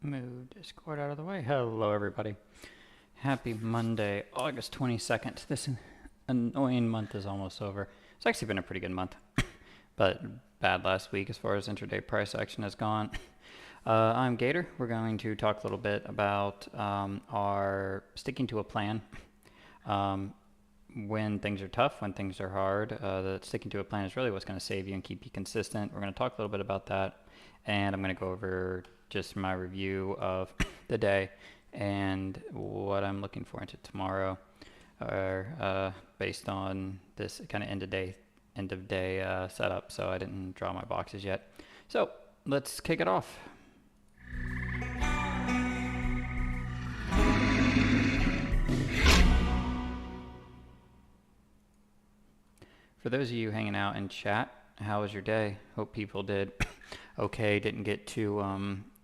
Move Discord out of the way. Hello, everybody. Happy Monday, August 22nd. This annoying month is almost over. It's actually been a pretty good month, but bad last week as far as intraday price action has gone. I'm Gator. We're going to talk a little bit about our sticking to a plan. When things are tough, when things are hard, that sticking to a plan is really what's going to save you and keep you consistent. We're going to talk a little bit about that, and I'm going to go over just my review of the day and what I'm looking for into tomorrow, or based on this kind of end of day setup. So I didn't draw my boxes yet. So let's kick it off. For those of you hanging out in chat, how was your day? Hope people did okay, didn't get too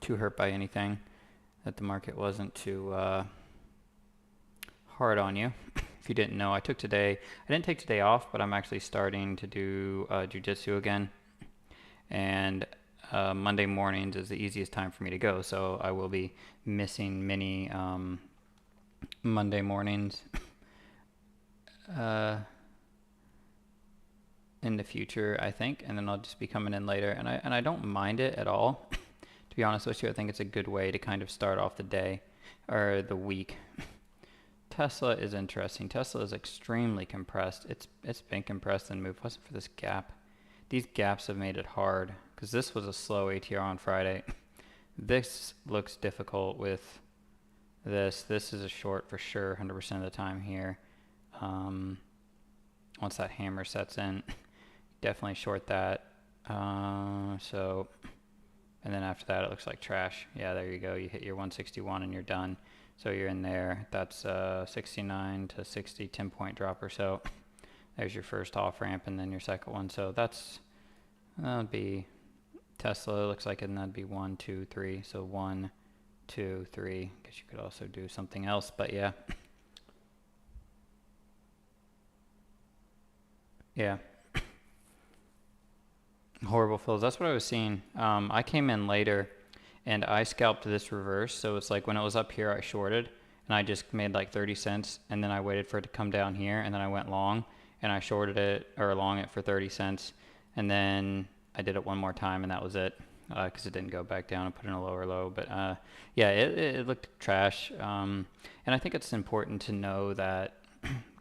hurt by anything, that the market wasn't too hard on you. If you didn't know, I didn't take today off, but I'm actually starting to do jiu-jitsu again, and Monday mornings is the easiest time for me to go, so I will be missing many Monday mornings in the future, I think, and then I'll just be coming in later, and I don't mind it at all. To be honest with you, I think it's a good way to kind of start off the day or the week. Tesla is interesting. Tesla is extremely compressed. It's been compressed and moved. Wasn't for this gap. These gaps have made it hard because this was a slow ATR on Friday. This looks difficult with this. This is a short for sure, 100% of the time here. Once that hammer sets in, definitely short that. And then after that, it looks like trash. Yeah, there you go. You hit your 161 and you're done. So you're in there. That's 69 to 60, 10-point drop or so. There's your first off ramp and then your second one. So that would be Tesla. Looks like, and that'd be 1, 2, 3. So 1, 2, 3. Guess you could also do something else, but yeah. Yeah. Horrible fills. That's what I was seeing. I came in later and I scalped this reverse. So it's like when it was up here, I shorted and I just made like 30 cents. And then I waited for it to come down here. And then I went long and I shorted it or long it for 30 cents. And then I did it one more time and that was it. Because it didn't go back down and put in a lower low. But yeah, it looked trash. And I think it's important to know that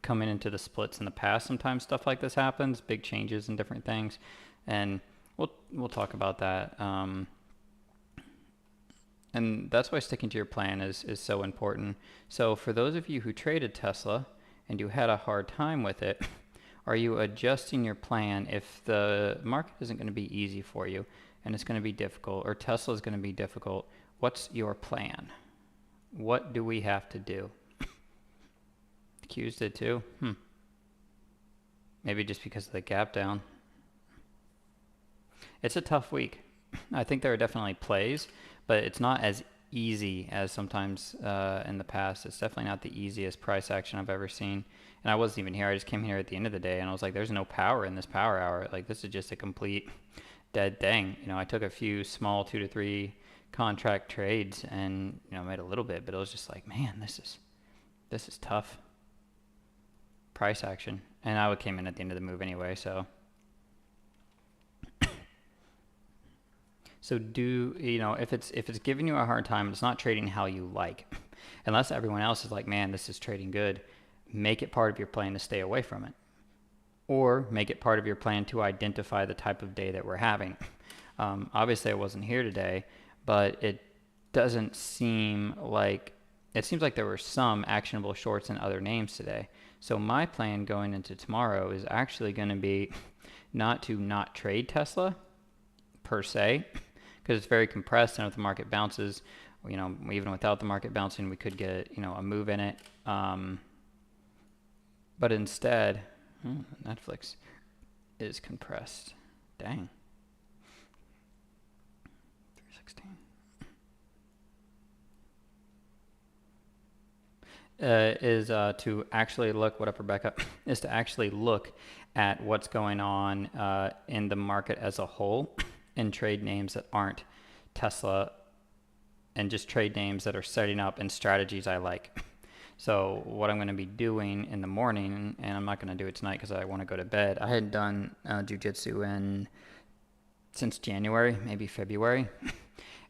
coming into the splits in the past, sometimes stuff like this happens, big changes and different things, and we'll talk about that. And that's why sticking to your plan is so important. So for those of you who traded Tesla and you had a hard time with it, are you adjusting your plan if the market isn't going to be easy for you and it's going to be difficult, or Tesla is going to be difficult? What's your plan? What do we have to do? Q's did too. Maybe just because of the gap down. It's a tough week. I think there are definitely plays, but it's not as easy as sometimes in the past. It's definitely not the easiest price action I've ever seen. And I wasn't even here. I just came here at the end of the day and I was like, there's no power in this power hour. Like, this is just a complete dead thing. I took a few small 2 to 3 contract trades and made a little bit, but it was just like, man, this is tough price action. And I came in at the end of the move anyway, so if it's giving you a hard time, it's not trading how you like, unless everyone else is like, man, this is trading good, make it part of your plan to stay away from it, or make it part of your plan to identify the type of day that we're having. Obviously I wasn't here today, but it seems like there were some actionable shorts in other names today. So my plan going into tomorrow is actually going to be not trade Tesla per se, because it's very compressed, and if the market bounces, even without the market bouncing, we could get a move in it. But instead, Netflix is compressed. Dang. 316. Is to actually look, what up, Rebecca, is to actually look at what's going on in the market as a whole and trade names that aren't Tesla and just trade names that are setting up and strategies I like. So what I'm going to be doing in the morning, and I'm not going to do it tonight because I want to go to bed. I hadn't done jiu-jitsu since January, maybe February.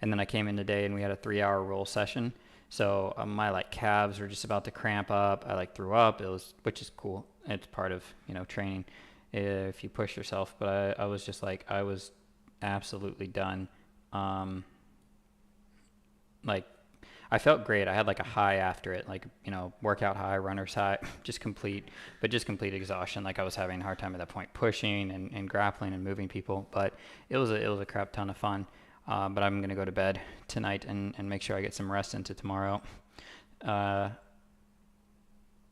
And then I came in today and we had a 3-hour roll session. So my like calves were just about to cramp up. I like threw up. Which is cool. It's part of, training if you push yourself. But I was just like, I was absolutely done. Like I felt great. I had like a high after it, like, workout high, runner's high, just complete exhaustion. Like I was having a hard time at that point pushing and grappling and moving people, but it was a crap ton of fun. But I'm going to go to bed tonight and make sure I get some rest into tomorrow.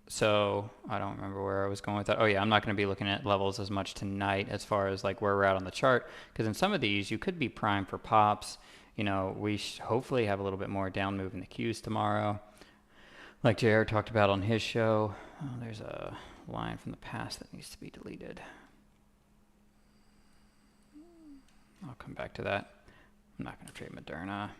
So I don't remember where I was going with that. Oh yeah, I'm not going to be looking at levels as much tonight as far as like where we're at on the chart, because in some of these you could be primed for pops. We hopefully have a little bit more down move in the Qs tomorrow, like JR talked about on his show. Oh, there's a line from the past that needs to be deleted. I'll come back to that. I'm not going to trade Moderna.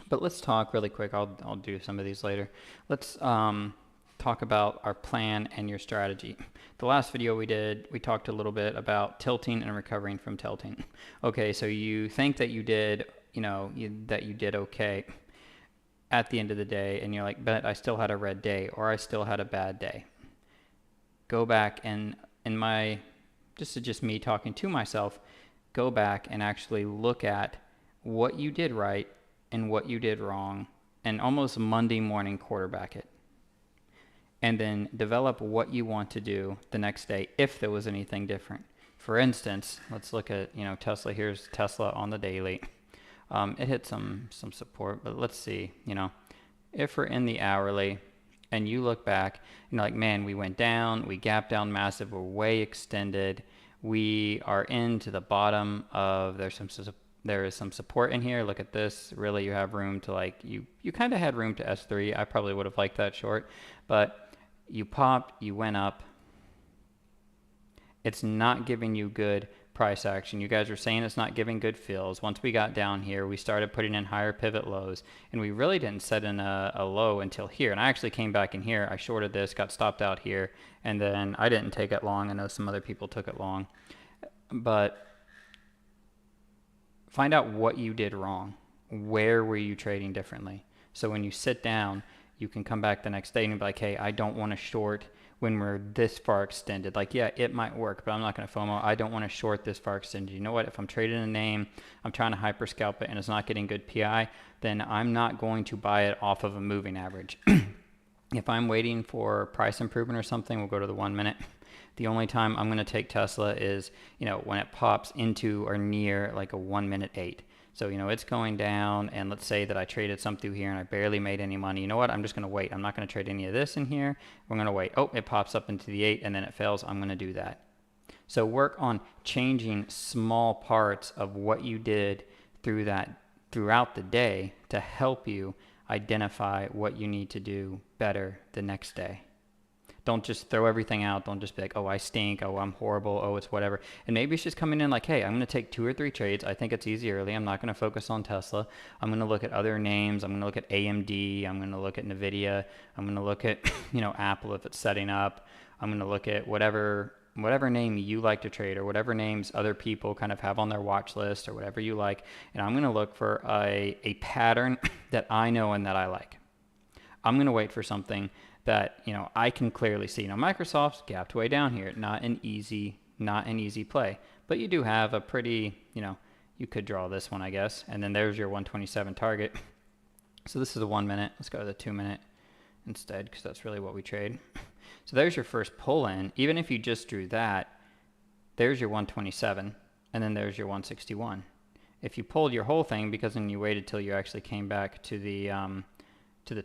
But let's talk really quick. I'll do some of these later. Let's talk about our plan and your strategy. The last video we did, we talked a little bit about tilting and recovering from tilting. Okay, so you think that you did, that you did okay at the end of the day, and you're like, but I still had a red day, or I still had a bad day. Go back and just me talking to myself, go back and actually look at what you did right and what you did wrong, and almost Monday morning quarterback it. And then develop what you want to do the next day if there was anything different. For instance, let's look at, Tesla. Here's Tesla on the daily. It hit some support, but let's see, if we're in the hourly and you look back, like, man, we went down, we gapped down massive, we're way extended. We are into the bottom of, there is some support in here. Look at this. Really, you have room to you kind of had room to S3. I probably would have liked that short, but you popped, you went up. It's not giving you good price action. You guys were saying it's not giving good fills. Once we got down here, we started putting in higher pivot lows, and we really didn't set in a low until here. And I actually came back in here. I shorted this, got stopped out here, and then I didn't take it long. I know some other people took it long. But find out what you did wrong. Where were you trading differently? So when you sit down, you can come back the next day and be like, hey, I don't want to short when we're this far extended. Like, yeah, it might work, but I'm not going to FOMO. I don't want to short this far extended. You know what? If I'm trading a name, I'm trying to hyper scalp it, and it's not getting good PI, then I'm not going to buy it off of a moving average. If I'm waiting for price improvement or something, we'll go to the 1 minute. The only time I'm going to take Tesla is, when it pops into or near like a 1 minute 8. So, it's going down, and let's say that I traded some through here and I barely made any money. You know what? I'm just going to wait. I'm not going to trade any of this in here. We're going to wait. Oh, it pops up into the 8 and then it fails. I'm going to do that. So work on changing small parts of what you did throughout the day to help you identify what you need to do better the next day. Don't just throw everything out. Don't just be like, oh, I stink. Oh, I'm horrible. Oh, it's whatever. And maybe it's just coming in like, hey, I'm going to take 2 or 3 trades. I think it's easy early. I'm not going to focus on Tesla. I'm going to look at other names. I'm going to look at AMD. I'm going to look at NVIDIA. I'm going to look at, Apple if it's setting up. I'm going to look at whatever name you like to trade, or whatever names other people kind of have on their watch list, or whatever you like. And I'm going to look for a pattern that I know and that I like. I'm going to wait for something that, I can clearly see. Microsoft's gapped way down here. Not an easy play. But you do have a pretty, you could draw this one, I guess. And then there's your 127 target. So this is a 1 minute. Let's go to the 2 minute instead, because that's really what we trade. So there's your first pull in. Even if you just drew that, there's your 127. And then there's your 161. If you pulled your whole thing, because then you waited till you actually came back to the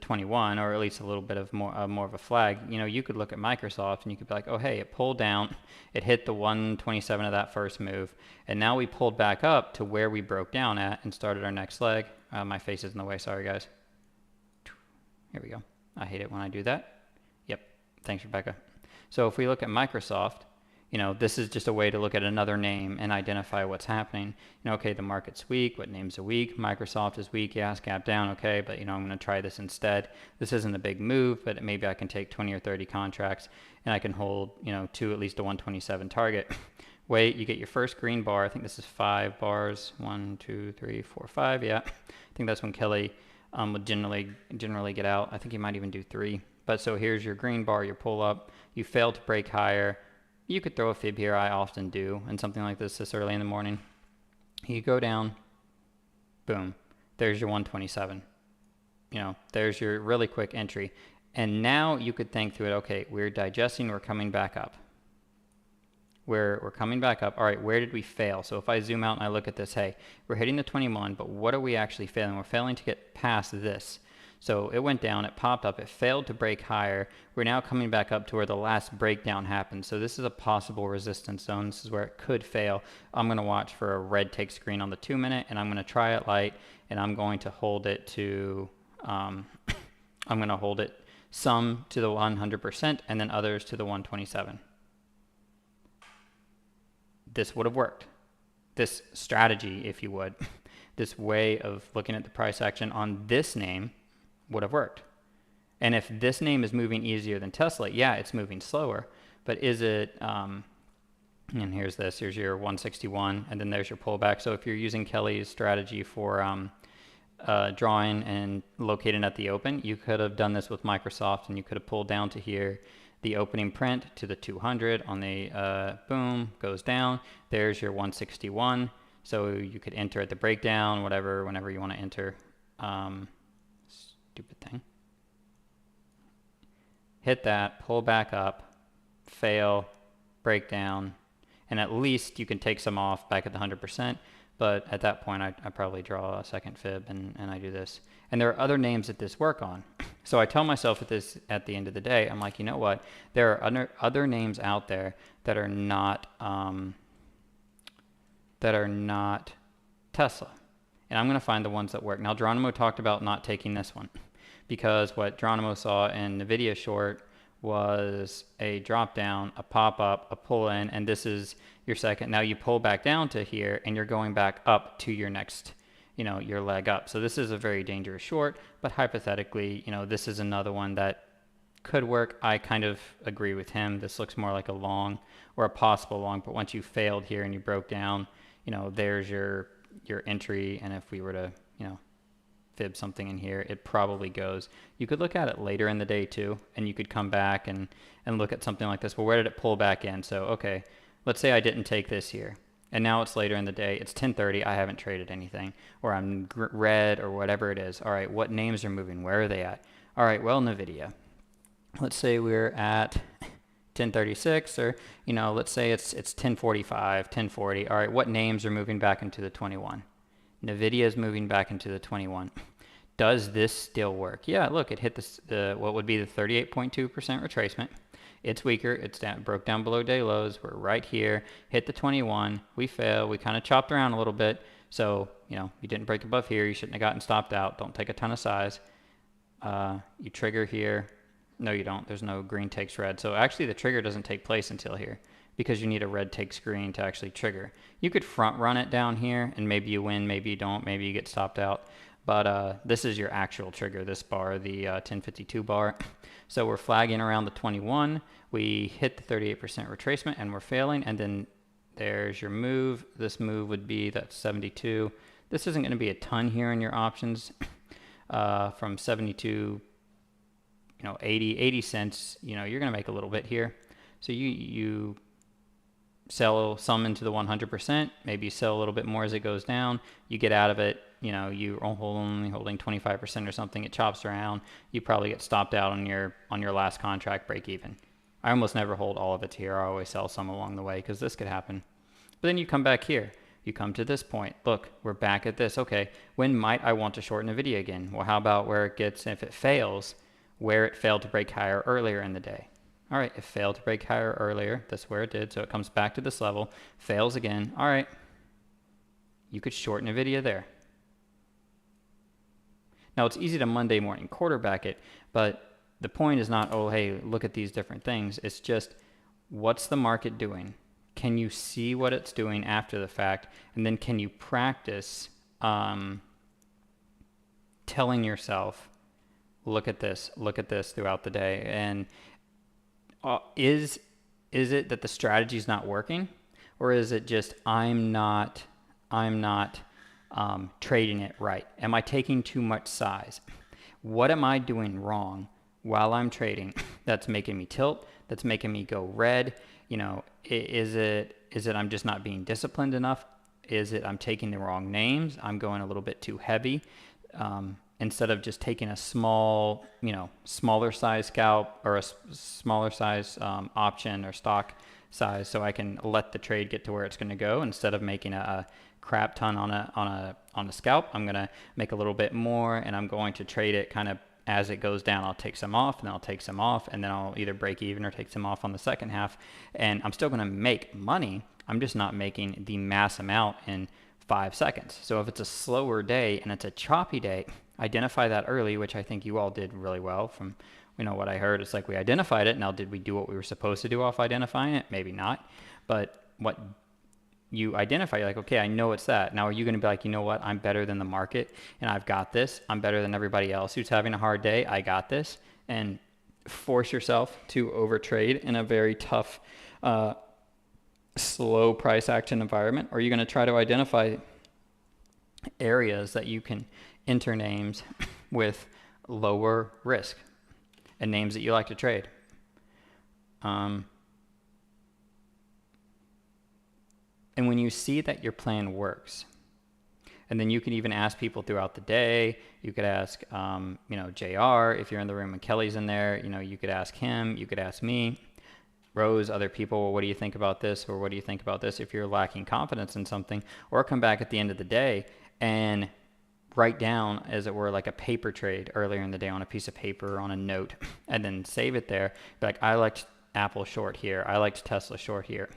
21, or at least a little bit of more of a flag, you could look at Microsoft and you could be like, oh, hey, it pulled down, it hit the 127 of that first move, and now we pulled back up to where we broke down at and started our next leg. My face is in the way, sorry guys. Here we go. I hate it when I do that. Yep, thanks Rebecca. So if we look at Microsoft, This is just a way to look at another name and identify what's happening. Okay, the market's weak. What names are weak? Microsoft is weak. Yeah, it's gap down. Okay, but I'm going to try this instead. This isn't a big move, but maybe I can take 20 or 30 contracts and I can hold, to at least a 127 target. Wait, you get your first green bar. I think this is 5 bars. 1, 2, 3, 4, 5. Yeah, I think that's when Kelly would generally get out. I think he might even do 3. But so here's your green bar, your pull up. You fail to break higher. You could throw a fib here. I often do, and something like this early in the morning. You go down, boom. There's your 127. There's your really quick entry. And now you could think through it. Okay, we're digesting. We're coming back up. We're coming back up. All right, where did we fail? So if I zoom out and I look at this, hey, we're hitting the 21, but what are we actually failing? We're failing to get past this. So it went down, it popped up, it failed to break higher. We're now coming back up to where the last breakdown happened. So this is a possible resistance zone. This is where it could fail. I'm going to watch for a red takes green on the 2 minute, and I'm going to try it light, and I'm going to hold it to, I'm going to hold it some to the 100% and then others to the 127. This would have worked. This strategy, if you would, this way of looking at the price action on this name would have worked. And if this name is moving easier than Tesla, yeah, it's moving slower, but is it, and here's your 161, and then there's your pullback. So if you're using Kelly's strategy for drawing and locating at the open, you could have done this with Microsoft, and you could have pulled down to here, the opening print to the 200 on the boom, goes down. There's your 161. So you could enter at the breakdown, whenever you want to enter. Stupid thing. Hit that, pull back up, fail, breakdown, and at least you can take some off back at the 100%. But at that point, I probably draw a second fib and I do this. And there are other names that this work on. So I tell myself at the end of the day, I'm like, you know what? There are other names out there that are not Tesla. And I'm going to find the ones that work. Now, Geronimo talked about not taking this one because what Geronimo saw in the video short was a drop down, a pop up, a pull in, and this is your second. Now you pull back down to here and you're going back up to your next, your leg up. So this is a very dangerous short, but hypothetically, this is another one that could work. I kind of agree with him. This looks more like a long or a possible long, but once you failed here and you broke down, there's your entry, and if we were to, fib something in here, it probably goes. You could look at it later in the day too, and you could come back and look at something like this. Well, where did it pull back in? So, okay, let's say I didn't take this here, and now it's later in the day. It's 10:30. I haven't traded anything, or I'm red, or whatever it is. All right, what names are moving? Where are they at? All right, well, NVIDIA. Let's say we're at 1036, or let's say it's 1045, 1040. All right, what names are moving back into the 21? NVIDIA is moving back into the 21. Does this still work? Yeah, look, it hit the what would be the 38.2% retracement. It's weaker. It's down, broke down below day lows. We're right here. Hit the 21. We fail. We kind of chopped around a little bit. So you didn't break above here. You shouldn't have gotten stopped out. Don't take a ton of size. You trigger here. No, you don't. There's no green takes red. So actually the trigger doesn't take place until here because you need a red takes green to actually trigger. You could front run it down here and maybe you win, maybe you don't, maybe you get stopped out. But this is your actual trigger, this bar, the 1052 bar. So we're flagging around the 21. We hit the 38% retracement and we're failing. And then there's your move. This move would be that 72. This isn't going to be a ton here in your options. From 72, 80 cents, you're going to make a little bit here. So you sell some into the 100%, maybe you sell a little bit more as it goes down, you get out of it, you're only holding 25% or something, it chops around, you probably get stopped out on your last contract break even. I almost never hold all of it here. I always sell some along the way because this could happen. But then you come back here. You come to this point. Look, we're back at this. Okay, when might I want to shorten a video again? Well, how about where it gets, if it fails, where it failed to break higher earlier in the day? All right, it failed to break higher earlier. That's where it did. So it comes back to this level, fails again. All right, you could shorten a video there. Now, it's easy to Monday morning quarterback it, but the point is not, oh, hey, look at these different things. It's just What's the market doing? Can you see what it's doing after the fact? And then can you practice telling yourself, look at this throughout the day? And is it that the strategy is not working, or is it just I'm not trading it right? Am I taking too much size? What am I doing wrong while I'm trading that's making me tilt, that's making me go red? You know, is it I'm just not being disciplined enough? Is it I'm taking the wrong names? I'm going a little bit too heavy. Instead of just taking a smaller size scalp or a smaller size option or stock size, so I can let the trade get to where it's going to go. Instead of making a crap ton on a scalp, I'm going to make a little bit more, and I'm going to trade it kind of as it goes down. I'll take some off, and then I'll take some off, and then I'll either break even or take some off on the second half, and I'm still going to make money. I'm just not making the mass amount in 5 seconds. So if it's a slower day and it's a choppy day, identify that early, which I think you all did really well from what I heard. It's like we identified it. Now, did we do what we were supposed to do off identifying it? Maybe not. But what you identify, you're like, okay, I know it's that. Now, are you going to be like, you know what? I'm better than the market and I've got this. I'm better than everybody else who's having a hard day. I got this. And force yourself to overtrade in a very tough, slow price action environment? Or are you going to try to identify areas that you can enter names with lower risk and names that you like to trade? And when you see that your plan works, and then you can even ask people throughout the day. You could ask, JR, if you're in the room and Kelly's in there, you could ask him, you could ask me, Rose, other people, well, what do you think about this? Or what do you think about this? If you're lacking confidence in something, or come back at the end of the day and write down, as it were, like a paper trade earlier in the day on a piece of paper, on a note, and then save it there. Be like, I liked Apple short here. I liked Tesla short here.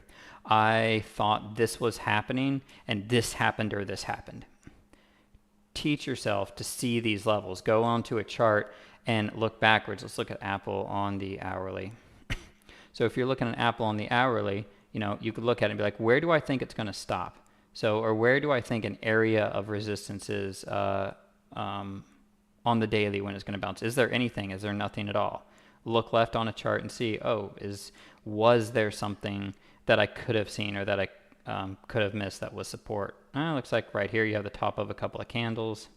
I thought this was happening and this happened or this happened. Teach yourself to see these levels. Go onto a chart and look backwards. Let's look at Apple on the hourly. So if you're looking at Apple on the hourly, you could look at it and be like, where do I think it's going to stop? So, or where do I think an area of resistance is on the daily when it's going to bounce? Is there anything? Is there nothing at all? Look left on a chart and see, was there something that I could have seen or that I could have missed that was support? Looks like right here you have the top of a couple of candles.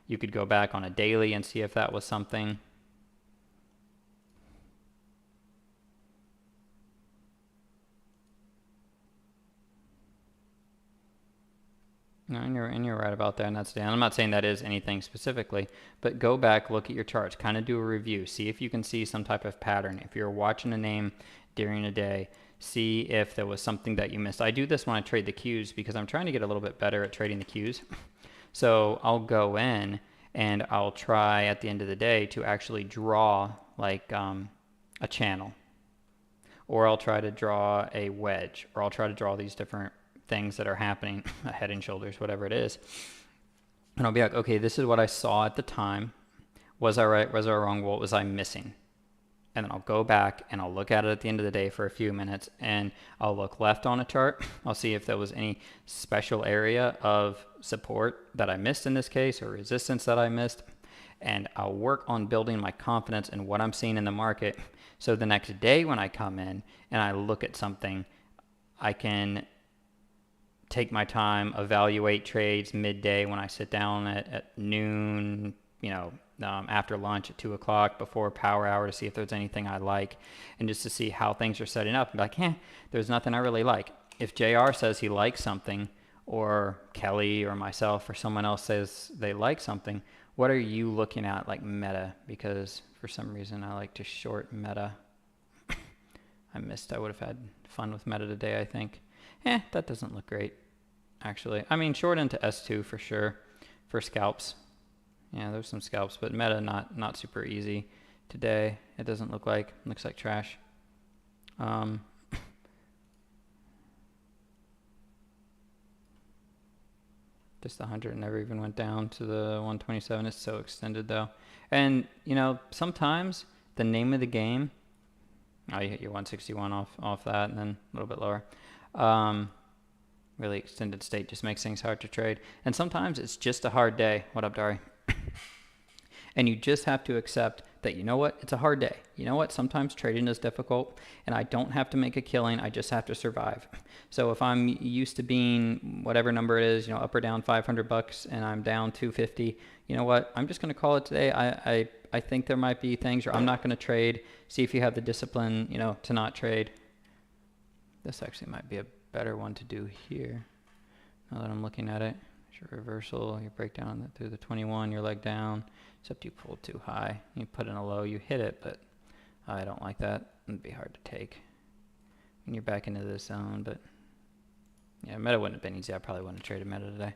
You could go back on a daily and see if that was something. No, and you're right about that, and that's down. I'm not saying that is anything specifically, but go back, look at your charts, kind of do a review, see if you can see some type of pattern. If you're watching a name during a day, see if there was something that you missed. I do this when I trade the Qs because I'm trying to get a little bit better at trading the Qs. So I'll go in and I'll try at the end of the day to actually draw like a channel, or I'll try to draw a wedge, or I'll try to draw these different things that are happening, head and shoulders, whatever it is. And I'll be like, okay, this is what I saw at the time. Was I right? Was I wrong? What was I missing? And then I'll go back and I'll look at it at the end of the day for a few minutes, and I'll look left on a chart. I'll see if there was any special area of support that I missed in this case, or resistance that I missed. And I'll work on building my confidence in what I'm seeing in the market. So the next day when I come in and I look at something, I can take my time, evaluate trades midday when I sit down at noon, after lunch at 2 o'clock, before power hour, to see if there's anything I like, and just to see how things are setting up. And be like, there's nothing I really like. If JR says he likes something, or Kelly or myself or someone else says they like something, what are you looking at, like Meta? Because for some reason I like to short Meta. I would have had fun with Meta today, I think. That doesn't look great, actually. I mean, short into S2 for sure, for scalps. Yeah, there's some scalps, but Meta not super easy today. It doesn't look like. Looks like trash. Just the 100 never even went down to the 127. It's so extended though. And sometimes the name of the game Oh, you hit your 161 off that, and then a little bit lower. Um, really extended state just makes things hard to trade. And sometimes it's just a hard day. What up, Dari? And you just have to accept that, you know what, it's a hard day. You know what, sometimes trading is difficult, and I don't have to make a killing. I just have to survive. So if I'm used to being whatever number it is, up or down $500, and I'm down 250, you know what, I'm just going to call it today. I think there might be things, or I'm not going to trade. See if you have the discipline, to not trade. This actually might be a better one to do here. Now that I'm looking at it, your reversal, your breakdown through the 21, your leg down, except you pulled too high. You put in a low, you hit it, but I don't like that. It'd be hard to take when you're back into this zone. But yeah, meta wouldn't have been easy. I probably wouldn't have traded meta today. I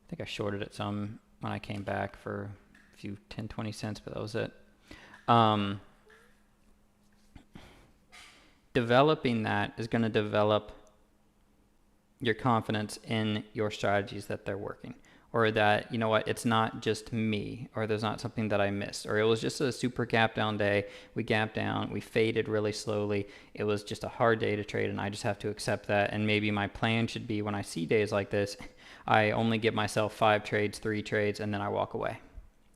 think I shorted it some when I came back for a few 10, 20 cents, but that was it. Developing that is going to develop your confidence in your strategies, that they're working, or that, it's not just me, or there's not something that I missed, or it was just a super gap down day. We gapped down, we faded really slowly. It was just a hard day to trade, and I just have to accept that. And maybe my plan should be, when I see days like this, I only give myself 5 trades, 3 trades, and then I walk away.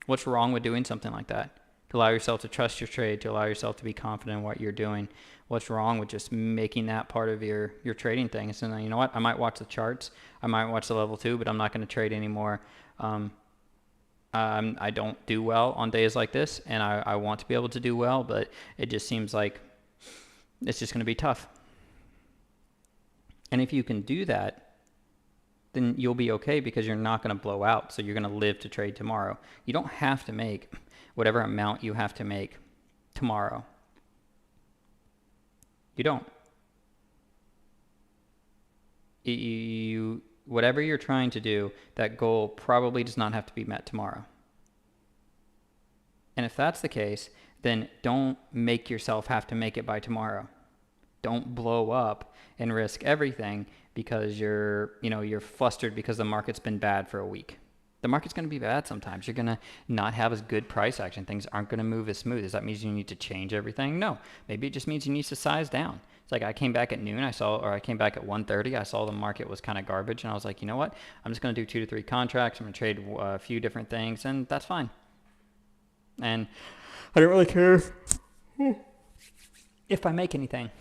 What's wrong with doing something like that? To allow yourself to trust your trade, to allow yourself to be confident in what you're doing. What's wrong with just making that part of your trading thing? And so, you know what? I might watch the charts. I might watch the level 2, but I'm not going to trade anymore. I don't do well on days like this, and I want to be able to do well, but it just seems like it's just going to be tough. And if you can do that, then you'll be okay, because you're not going to blow out. So you're going to live to trade tomorrow. You don't have to make whatever amount you have to make tomorrow. You don't. Whatever you're trying to do, that goal probably does not have to be met tomorrow. And if that's the case, then don't make yourself have to make it by tomorrow. Don't blow up and risk everything because you're flustered because the market's been bad for a week. The market's going to be bad sometimes. You're going to not have as good price action. Things aren't going to move as smooth. Does that mean you need to change everything? No. Maybe it just means you need to size down. It's like I came back at noon, I came back at 1:30. I saw the market was kind of garbage, and I was like, you know what? I'm just going to do 2 to 3 contracts. I'm going to trade a few different things, and that's fine. And I don't really care if I make anything.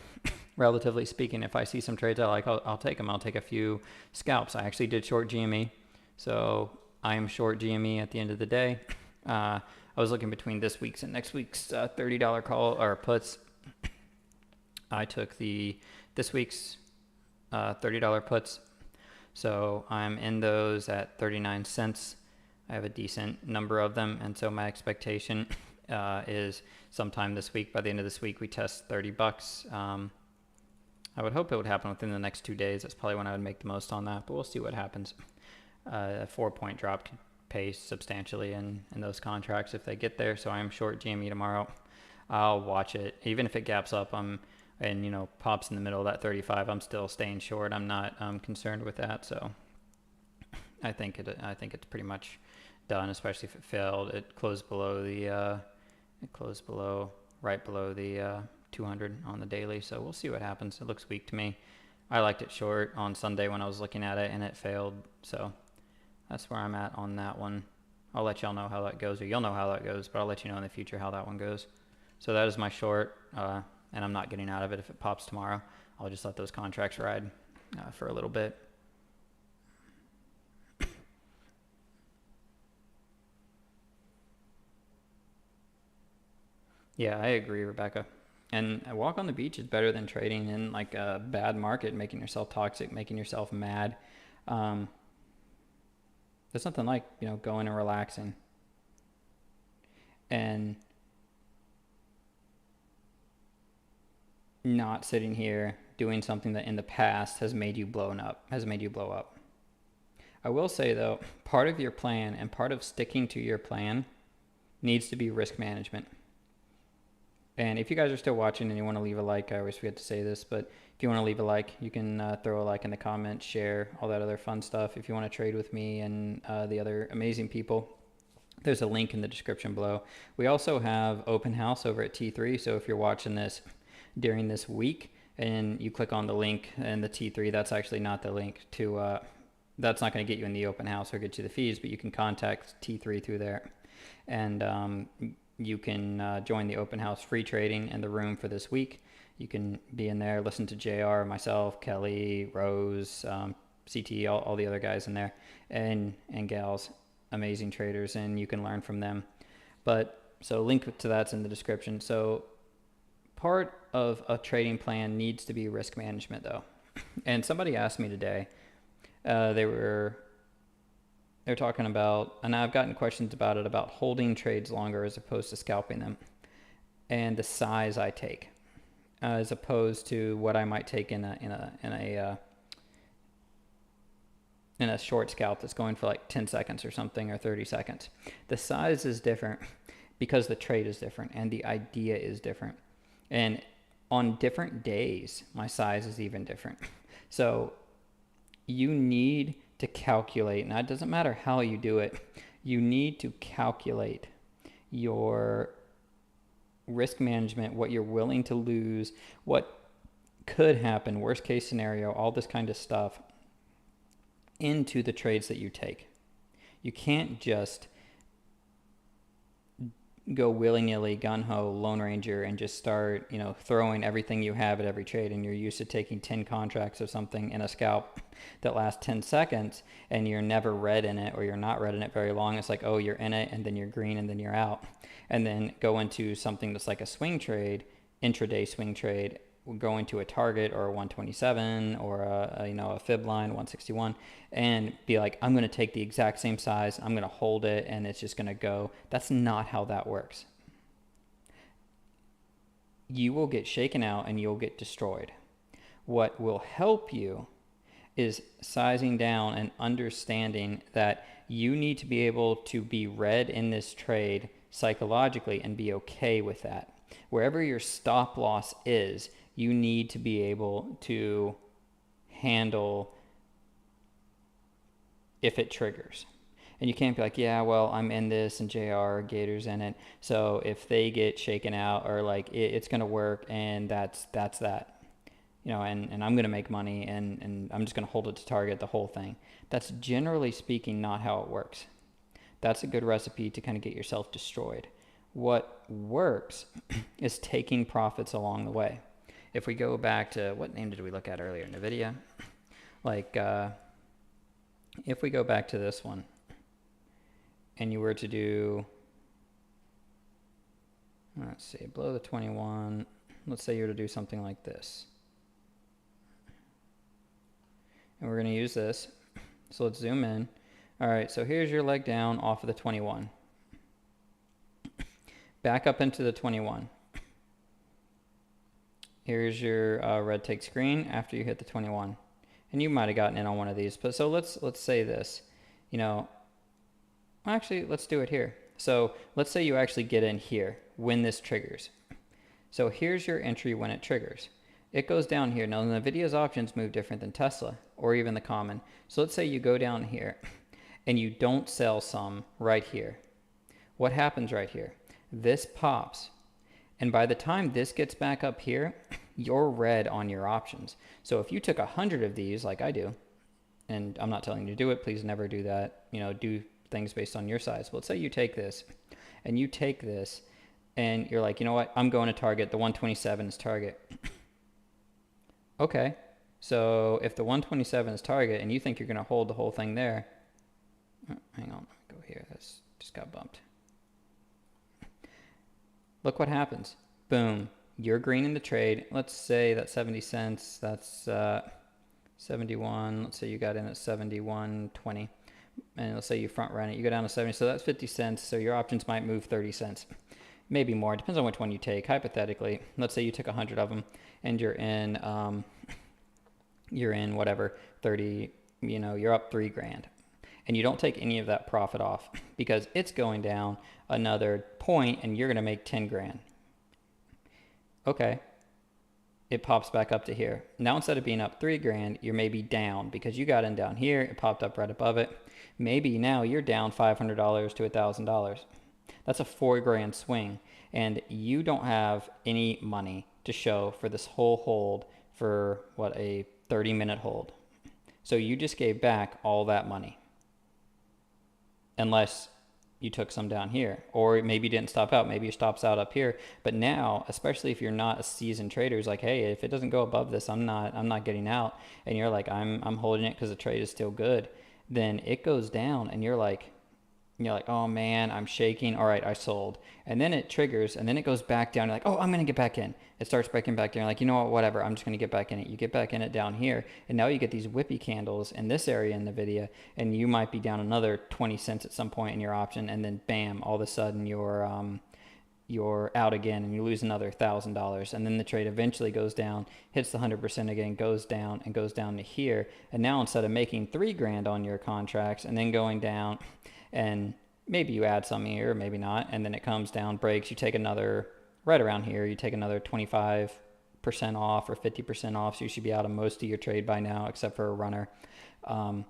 Relatively speaking, if I see some trades I like, I'll take them. I'll take a few scalps. I actually did short GME, so I am short GME at the end of the day. I was looking between this week's and next week's $30 call or puts. I took this week's $30 puts, so I'm in those at 39 cents. I have a decent number of them, and so my expectation is sometime this week, by the end of this week, we test $30. I would hope it would happen within the next 2 days. That's probably when I would make the most on that, but we'll see what happens. A 4-point drop could pay substantially in those contracts if they get there. So I am short GME tomorrow. I'll watch it. Even if it gaps up and pops in the middle of that 35, I'm still staying short. I'm not concerned with that. So I think it's pretty much done, especially if it failed. It closed right below the 200 on the daily. So we'll see what happens. It looks weak to me. I liked it short on Sunday when I was looking at it, and it failed. So that's where I'm at on that one. I'll let y'all know how that goes, or you'll know how that goes, but I'll let you know in the future how that one goes. So that is my short, and I'm not getting out of it if it pops tomorrow. I'll just let those contracts ride for a little bit. Yeah, I agree, Rebecca. And a walk on the beach is better than trading in like a bad market, making yourself toxic, making yourself mad. There's nothing like, going and relaxing. And not sitting here doing something that in the past has made you blow up. I will say though, part of your plan and part of sticking to your plan needs to be risk management. And if you guys are still watching and you want to leave a like, I always forget to say this, but if you want to leave a like, you can throw a like in the comments, share, all that other fun stuff. If you want to trade with me and the other amazing people, there's a link in the description below. We also have open house over at T3, so if you're watching this during this week, and you click on the link and the T3, that's actually not the link to, that's not going to get you in the open house or get you the fees, but you can contact T3 through there. And you can join the open house free trading in the room for this week. You can be in there, listen to JR, myself, Kelly, Rose, CT, all the other guys in there, and gals, amazing traders, and you can learn from them. But so link to that's in the description. So part of a trading plan needs to be risk management, though. And somebody asked me today, they're talking about, and I've gotten questions about it, about holding trades longer as opposed to scalping them, and the size I take as opposed to what I might take in a short scalp that's going for like 10 seconds or something, or 30 seconds. The size is different because the trade is different and the idea is different. And on different days, my size is even different. So you need to calculate, and that doesn't matter how you do it, you need to calculate your risk management, what you're willing to lose, what could happen, worst case scenario, all this kind of stuff into the trades that you take. You can't just go willy-nilly, gun-ho, Lone Ranger, and just start, throwing everything you have at every trade, and you're used to taking 10 contracts of something in a scalp that lasts 10 seconds, and you're never red in it, or you're not red in it very long. It's like, oh, you're in it, and then you're green, and then you're out. And then go into something that's like a swing trade, intraday swing trade, go into a target or a 127 or a fib line 161, and be like, I'm going to take the exact same size, I'm going to hold it, and it's just going to go. That's not how that works. You will get shaken out and you'll get destroyed. What will help you is sizing down and understanding that you need to be able to be red in this trade psychologically and be okay with that. Wherever your stop loss is, you need to be able to handle if it triggers. And you can't be like, yeah, well, I'm in this and JR or Gator's in it, so if they get shaken out, or like it's going to work, and that's that. And I'm going to make money, and I'm just going to hold it to target the whole thing. That's generally speaking not how it works. That's a good recipe to kind of get yourself destroyed. What works is taking profits along the way. If we go back to, what name did we look at earlier? NVIDIA? If we go back to this one, and you were to do, let's see, below the 21, let's say you were to do something like this. And we're going to use this. So let's zoom in. All right, so here's your leg down off of the 21. Back up into the 21. Here's your red takes green after you hit the 21. And you might have gotten in on one of these. But so let's say this. Actually, let's do it here. So let's say you actually get in here when this triggers. So here's your entry when it triggers. It goes down here. Now, NVIDIA's options move different than Tesla or even the common. So let's say you go down here and you don't sell some right here. What happens right here? This pops. And by the time this gets back up here, you're red on your options. So if you took 100 of these, like I do, and I'm not telling you to do it, please never do that. Do things based on your size. But let's say you take this, and you take this, and you're like, you know what? I'm going to target. The 127 is target. Okay. So if the 127 is target, and you think you're going to hold the whole thing there, hang on, let me go here. This just got bumped. Look what happens. Boom. You're green in the trade. Let's say that's 70 cents. That's 71. Let's say you got in at 71.20. And let's say you front run it. You go down to 70. So that's 50 cents. So your options might move 30 cents. Maybe more. It depends on which one you take. Hypothetically, let's say you took 100 of them and you're in whatever, 30, you're up $3,000. And you don't take any of that profit off because it's going down another point and you're going to make 10 grand. Okay. It pops back up to here. Now, instead of being up 3 grand, you're maybe down because you got in down here. It popped up right above it. Maybe now you're down $500 to $1,000. That's a $4 grand swing. And you don't have any money to show for this whole hold for what, a 30-minute hold. So you just gave back all that money. Unless you took some down here, or maybe you didn't stop out, maybe you stops out up here. But now, especially if you're not a seasoned trader, it's like, hey, if it doesn't go above this, I'm not getting out. And you're like, I'm holding it because the trade is still good. Then it goes down, and you're like, oh man, I'm shaking. All right, I sold. And then it triggers, and then it goes back down. You're like, oh, I'm going to get back in. It starts breaking back down. You're like, you know what, whatever. I'm just going to get back in it. You get back in it down here, and now you get these whippy candles in this area in the video, and you might be down another 20 cents at some point in your option, and then bam, all of a sudden you're out again, and you lose another $1,000. And then the trade eventually goes down, hits the 100% again, goes down, and goes down to here. And now instead of making $3 grand on your contracts and then going down, and maybe you add some here, maybe not, and then it comes down, breaks, you take another, right around here, you take another 25% off or 50% off, so you should be out of most of your trade by now, except for a runner. And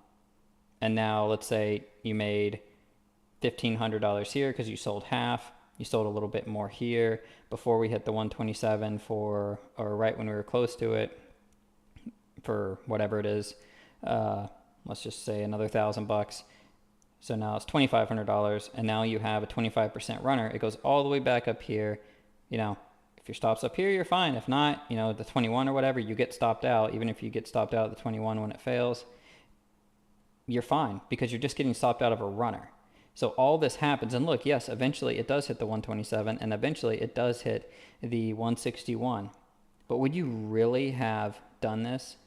now let's say you made $1,500 here because you sold half, you sold a little bit more here before we hit the 127 or right when we were close to it, for whatever it is, let's just say another $1,000. So now it's $2,500, and now you have a 25% runner. It goes all the way back up here. If your stop's up here, you're fine. If not, the 21 or whatever, you get stopped out. Even if you get stopped out at the 21 when it fails, you're fine because you're just getting stopped out of a runner. So all this happens, and look, yes, eventually it does hit the 127, and eventually it does hit the 161. But would you really have done this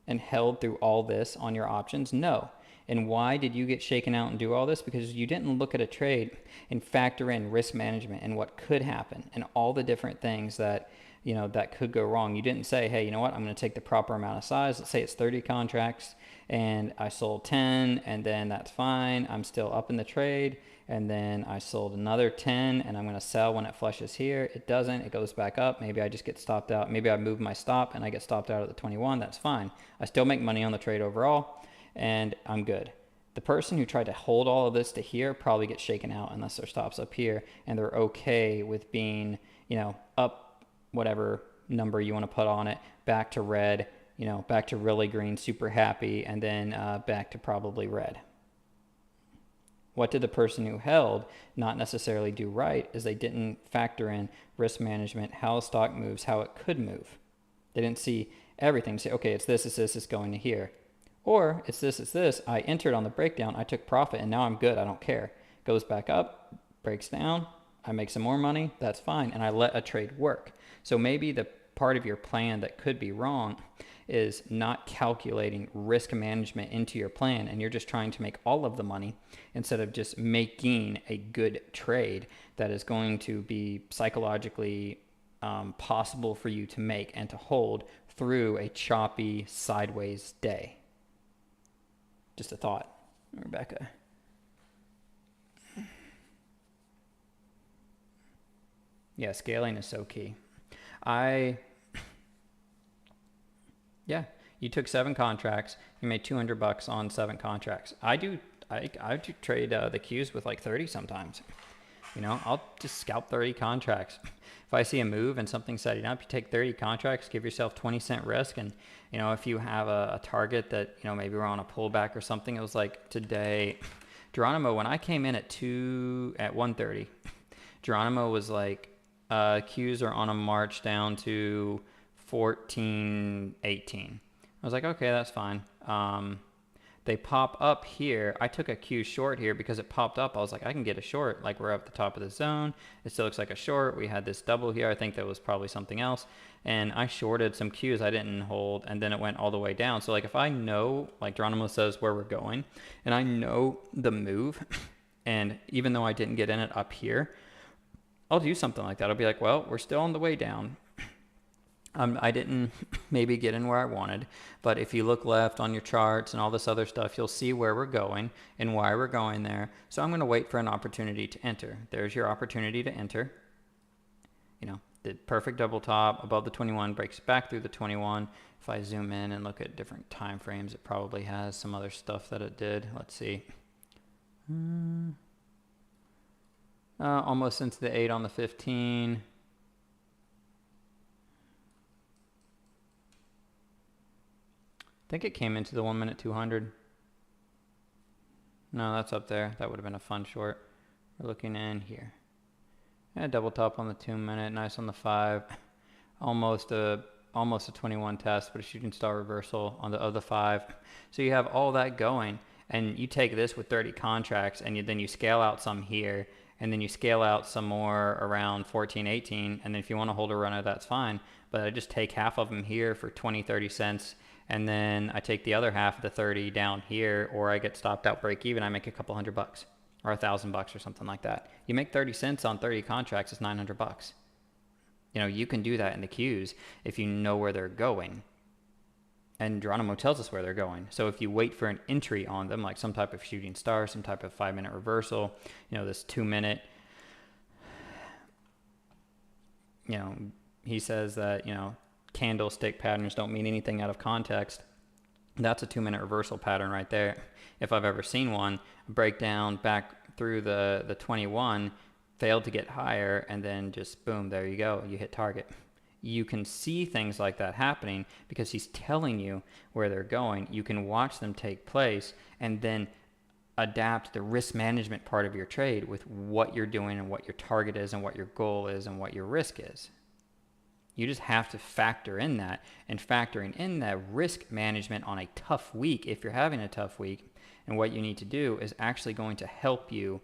and held through all this on your options? No. And why did you get shaken out and do all this? Because you didn't look at a trade and factor in risk management and what could happen and all the different things that, that could go wrong. You didn't say, hey, you know what? I'm going to take the proper amount of size. Let's say it's 30 contracts and I sold 10, and then that's fine. I'm still up in the trade. And then I sold another 10, and I'm going to sell when it flushes here. It doesn't. It goes back up. Maybe I just get stopped out. Maybe I move my stop and I get stopped out at the 21. That's fine. I still make money on the trade overall, and I'm good. The person who tried to hold all of this to here probably gets shaken out unless their stop's up here, and they're okay with being, up whatever number you want to put on it, back to red, back to really green, super happy, and then back to probably red. What did the person who held not necessarily do right is they didn't factor in risk management, how a stock moves, how it could move. They didn't see everything. Say, okay, it's this, it's going to here. Or it's this, I entered on the breakdown, I took profit, and now I'm good, I don't care. Goes back up, breaks down, I make some more money, that's fine, and I let a trade work. So maybe the part of your plan that could be wrong is not calculating risk management into your plan, and you're just trying to make all of the money instead of just making a good trade that is going to be psychologically possible for you to make and to hold through a choppy sideways day. Just a thought, Rebecca. Yeah, scaling is so key. You took 7 contracts. You made $200 on 7 contracts. I do trade the Qs with like 30 sometimes. I'll just scalp 30 contracts. If I see a move and something's setting up, you take 30 contracts, give yourself 20-cent risk. And, if you have a target that, maybe we're on a pullback or something, it was like today, Geronimo, when I came in at 130, Geronimo was like, Qs are on a march down to 14, 18. I was like, okay, that's fine. They pop up here. I took a Q short here because it popped up. I was like, I can get a short. Like, we're up the top of the zone. It still looks like a short. We had this double here. I think that was probably something else. And I shorted some Qs I didn't hold, and then it went all the way down. So, like, if I know, like Geronimo says, where we're going, and I know the move, and even though I didn't get in it up here, I'll do something like that. I'll be like, well, we're still on the way down. I didn't maybe get in where I wanted, but if you look left on your charts and all this other stuff, you'll see where we're going and why we're going there. So I'm going to wait for an opportunity to enter. There's your opportunity to enter. The perfect double top above the 21 breaks back through the 21. If I zoom in and look at different time frames, it probably has some other stuff that it did. Let's see. Almost into the 8 on the 15. I think it came into the 1 minute 200. No, that's up there. That would have been a fun short. We're looking in here. Yeah, double top on the 2 minute, nice on the 5. Almost a 21 test, but a shooting star reversal on the other 5. So you have all that going, and you take this with 30 contracts, and then you scale out some here, and then you scale out some more around 14, 18, and then if you want to hold a runner, that's fine. But I just take half of them here for 20, 30 cents, and then I take the other half of the 30 down here, or I get stopped out break even, I make a couple $100 or $1,000 or something like that. You make 30 cents on 30 contracts, it's $900. You know, you can do that in the queues if you know where they're going. And Geronimo tells us where they're going. So if you wait for an entry on them, like some type of shooting star, some type of 5 minute reversal, you know, this 2 minute, you know, he says that, you know, candlestick patterns don't mean anything out of context. That's a 2 minute reversal pattern right there. If I've ever seen one, break down back through the 21, failed to get higher, and then just boom, there you go, you hit target. You can see things like that happening because he's telling you where they're going. You can watch them take place and then adapt the risk management part of your trade with what you're doing and what your target is and what your goal is and what your risk is. You just have to factor in that, and factoring in that risk management on a tough week, if you're having a tough week, and what you need to do is actually going to help you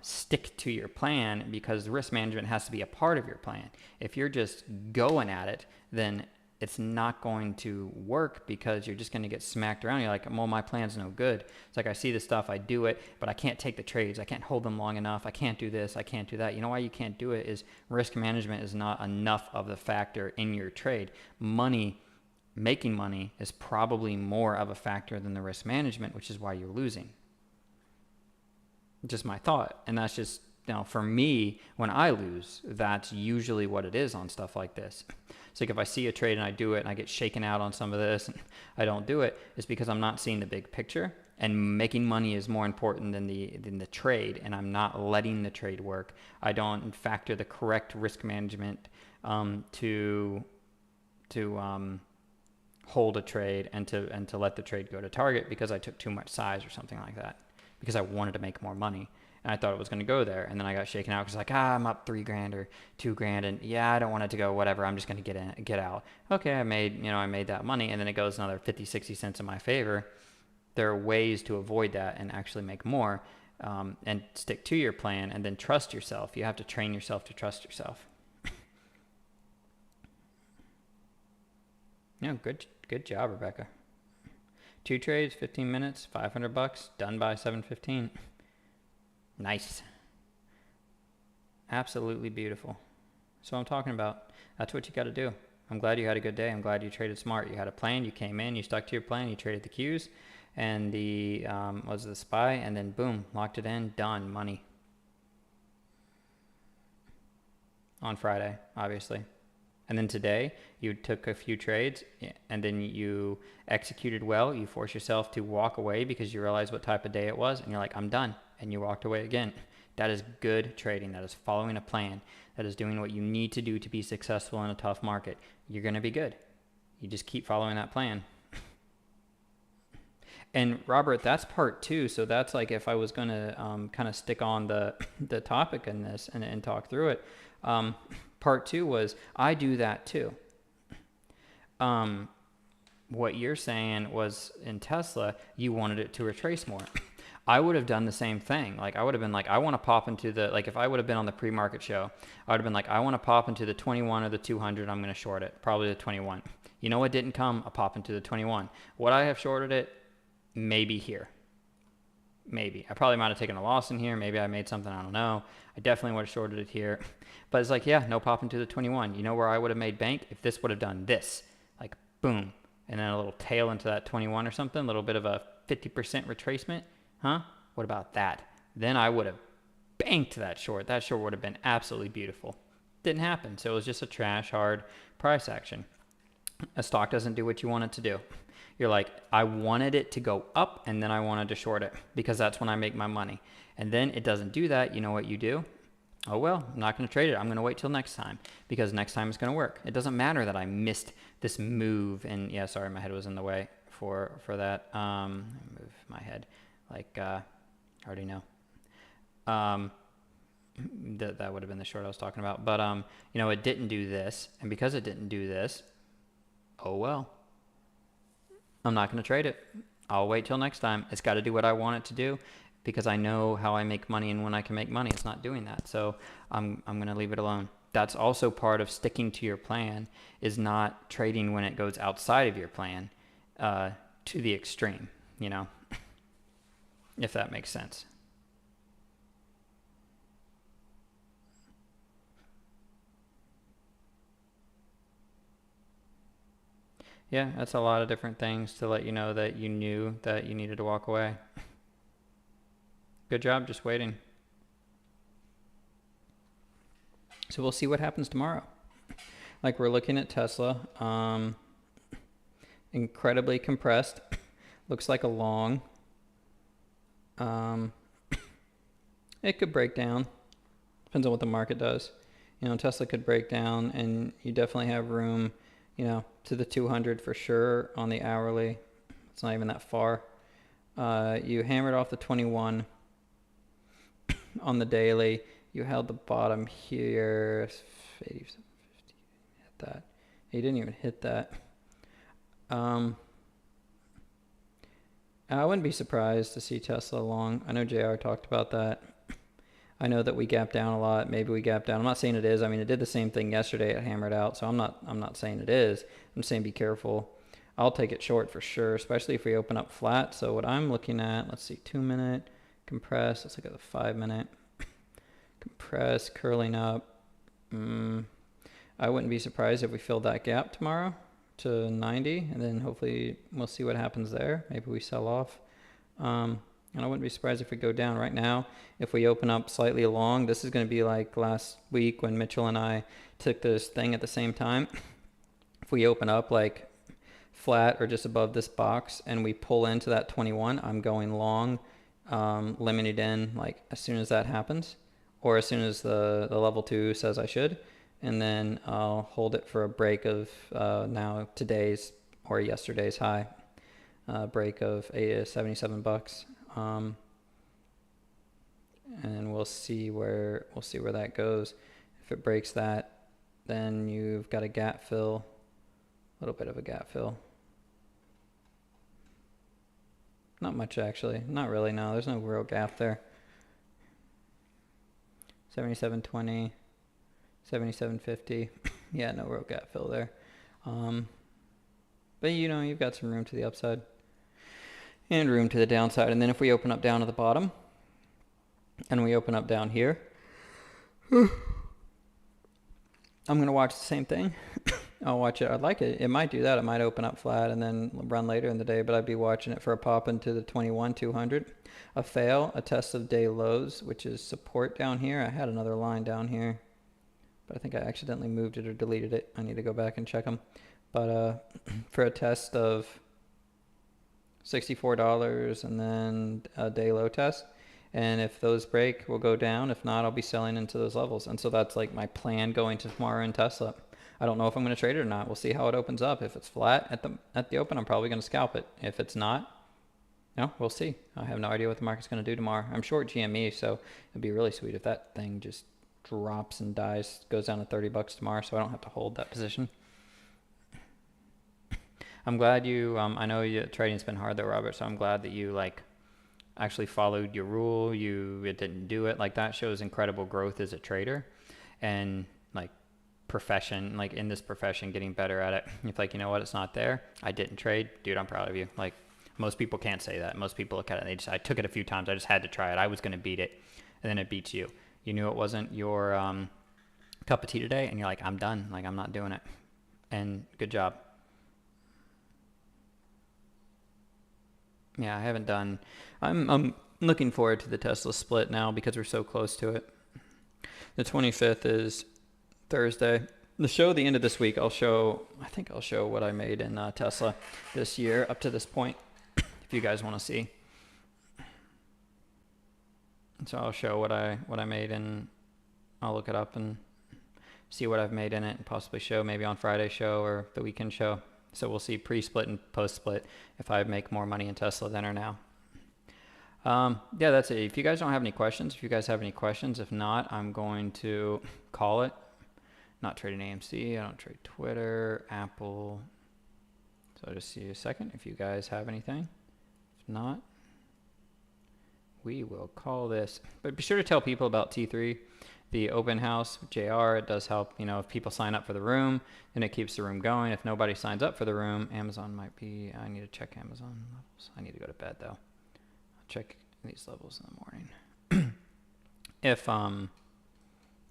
stick to your plan, because risk management has to be a part of your plan. If you're just going at it, then it's not going to work, because you're just going to get smacked around. You're like, well, my plan's no good. It's like, I see the stuff, I do it, but I can't take the trades. I can't hold them long enough. I can't do this. I can't do that. You know why you can't do it is risk management is not enough of the factor in your trade. Making money is probably more of a factor than the risk management, which is why you're losing. Just my thought. And that's just, you know, for me, when I lose, that's usually what it is on stuff like this. It's like if I see a trade and I do it and I get shaken out on some of this and I don't do it, it's because I'm not seeing the big picture, and making money is more important than the trade, and I'm not letting the trade work. I don't factor the correct risk management to hold a trade and to let the trade go to target because I took too much size or something like that, because I wanted to make more money. And I thought it was going to go there. And then I got shaken out because like, I'm up $3,000 or $2,000. And yeah, I don't want it to go, whatever. I'm just going to get out. Okay. I made that money, and then it goes another 50, 60 cents in my favor. There are ways to avoid that and actually make more, and stick to your plan, and then trust yourself. You have to train yourself to trust yourself. Yeah. Good job, Rebecca. 2 trades, 15 minutes, $500, done by 7:15. Nice. Absolutely beautiful. So I'm talking about, that's what you got to do. I'm glad you had a good day. I'm glad you traded smart. You had a plan. You came in. You stuck to your plan. You traded the Qs and the SPY, and then boom, locked it in. Done. Money. On Friday, obviously. And then today, you took a few trades, and then you executed well. You force yourself to walk away because you realize what type of day it was, and you're like, I'm done. And you walked away again. That is good trading. That is following a plan. That is doing what you need to do to be successful in a tough market. You're going to be good. You just keep following that plan. And Robert, that's part 2. So that's like, if I was going to kind of stick on the topic in this and talk through it. Part 2 was, I do that too. What you're saying was, in Tesla, you wanted it to retrace more. I would have done the same thing. Like, I would have been like, I want to pop into the, like, if I would have been on the pre-market show, I would have been like, I want to pop into the 21 or the 200. I'm going to short it. Probably the 21. You know what didn't come? A pop into the 21. Would I have shorted it? Maybe here. Maybe. I probably might have taken a loss in here. Maybe I made something. I don't know. I definitely would have shorted it here. But it's like, yeah, no pop into the 21. You know where I would have made bank? If this would have done this. Like, boom. And then a little tail into that 21 or something. A little bit of a 50% retracement. Huh? What about that? Then I would have banked that short. That short would have been absolutely beautiful. Didn't happen. So it was just a trash, hard price action. A stock doesn't do what you want it to do. You're like, I wanted it to go up, and then I wanted to short it because that's when I make my money. And then it doesn't do that. You know what you do? Oh well, I'm not going to trade it. I'm going to wait till next time because next time it's going to work. It doesn't matter that I missed this move. And yeah, sorry, my head was in the way for that. Move my head, like I already know. That would have been the short I was talking about. But it didn't do this, and because it didn't do this, oh well. I'm not going to trade it. I'll wait till next time. It's got to do what I want it to do because I know how I make money and when I can make money. It's not doing that. So I'm going to leave it alone. That's also part of sticking to your plan, is not trading when it goes outside of your plan to the extreme, if that makes sense. Yeah, that's a lot of different things to let you know that you knew that you needed to walk away. Good job just waiting. So we'll see what happens tomorrow. Like, we're looking at Tesla. Incredibly compressed. Looks like a long. It could break down. Depends on what the market does. Tesla could break down, and you definitely have room, to the 200 for sure on the hourly. It's not even that far. You hammered off the 21 on the daily. You held the bottom here. 87.50. Hit that. You didn't even hit that. I wouldn't be surprised to see Tesla long. I know JR talked about that. I know that we gapped down a lot. Maybe we gapped down. I'm not saying it is. I mean, it did the same thing yesterday. It hammered out. So I'm not saying it is. I'm saying be careful. I'll take it short for sure, especially if we open up flat. So what I'm looking at, let's see, 2 minute compress. Let's look at the 5 minute compress, curling up. I wouldn't be surprised if we filled that gap tomorrow to 90, and then hopefully we'll see what happens there. Maybe we sell off. And I wouldn't be surprised if we go down right now. If we open up slightly long, this is going to be like last week when Mitchell and I took this thing at the same time. If we open up like flat or just above this box and we pull into that 21, I'm going long, limited in like as soon as that happens, or as soon as the level 2 says I should. And then I'll hold it for a break of now today's or yesterday's high, break of $77. And we'll see where that goes. If it breaks that, then you've got a gap fill, a little bit of a gap fill. Not much actually, not really. No, there's no real gap there. 77.20, 77.50. Yeah, no real gap fill there. But you've got some room to the upside and room to the downside. And then if we open up down to the bottom and we open up down here, I'm going to watch the same thing. I'll watch it. I'd like it. It might do that. It might open up flat and then run later in the day, but I'd be watching it for a pop into the 21-200. A fail, a test of day lows, which is support down here. I had another line down here, but I think I accidentally moved it or deleted it. I need to go back and check them. But for a test of $64 and then a day low test, and if those break, we'll go down. If not, I'll be selling into those levels. And so that's like my plan going to tomorrow in Tesla. I don't know if I'm going to trade it or not. We'll see how it opens up. If it's flat at the open, I'm probably going to scalp it. If it's not, we'll see. I have no idea what the market's going to do tomorrow. I'm short GME, so it'd be really sweet if that thing just drops and dies, goes down to $30 tomorrow, so I don't have to hold that position. I'm glad you, I know trading's been hard though, Robert, so I'm glad that you actually followed your rule. It didn't do it. That shows incredible growth as a trader, and profession, in this profession, getting better at it. If you know what, it's not there, I didn't trade, dude, I'm proud of you. Most people can't say that. Most people look at it and I took it a few times. I just had to try it. I was going to beat it, and then it beats you. You knew it wasn't your cup of tea today, and you're like, I'm done. I'm not doing it. And good job. Yeah, I haven't done. I'm looking forward to the Tesla split now because we're so close to it. The 25th is Thursday. The end of this week, I think I'll show what I made in Tesla this year up to this point, if you guys want to see. So I'll show what I made in I'll look it up and see what I've made in it and possibly show maybe on Friday's show or the weekend show. So we'll see pre-split and post-split if I make more money in Tesla then or now. Yeah, that's it. If you guys don't have any questions, if not, I'm going to call it. Not trading AMC. I don't trade Twitter, Apple. So I'll just see you a second if you guys have anything. If not, we will call this. But be sure to tell people about T3, the open house with JR. It does help, you know, if people sign up for the room, then it keeps the room going. If nobody signs up for the room, Amazon might be, I need to check Amazon levels. I need to go to bed though. I'll check these levels in the morning. If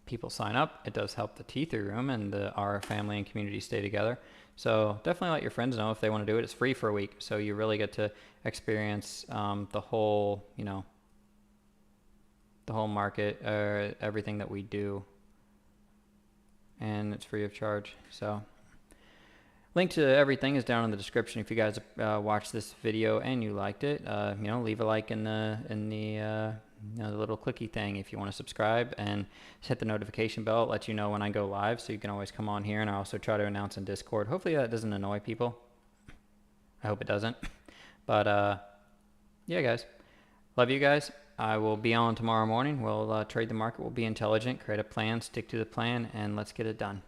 people sign up, it does help the T3 room and our family and community stay together. So definitely let your friends know if they want to do it. It's free for a week, so you really get to experience the whole, you know, the whole market, everything that we do, and it's free of charge. So link to everything is down in the description. If you guys watched this video and you liked it, you know, leave a like in the you know, the little clicky thing if you want to subscribe, and hit the notification bell. It lets you know when I go live, so you can always come on here. And I also try to announce in Discord. Hopefully that doesn't annoy people. I hope it doesn't. But yeah, guys, love you guys. I will be on tomorrow morning. We'll trade the market. We'll be intelligent, create a plan, stick to the plan, and let's get it done.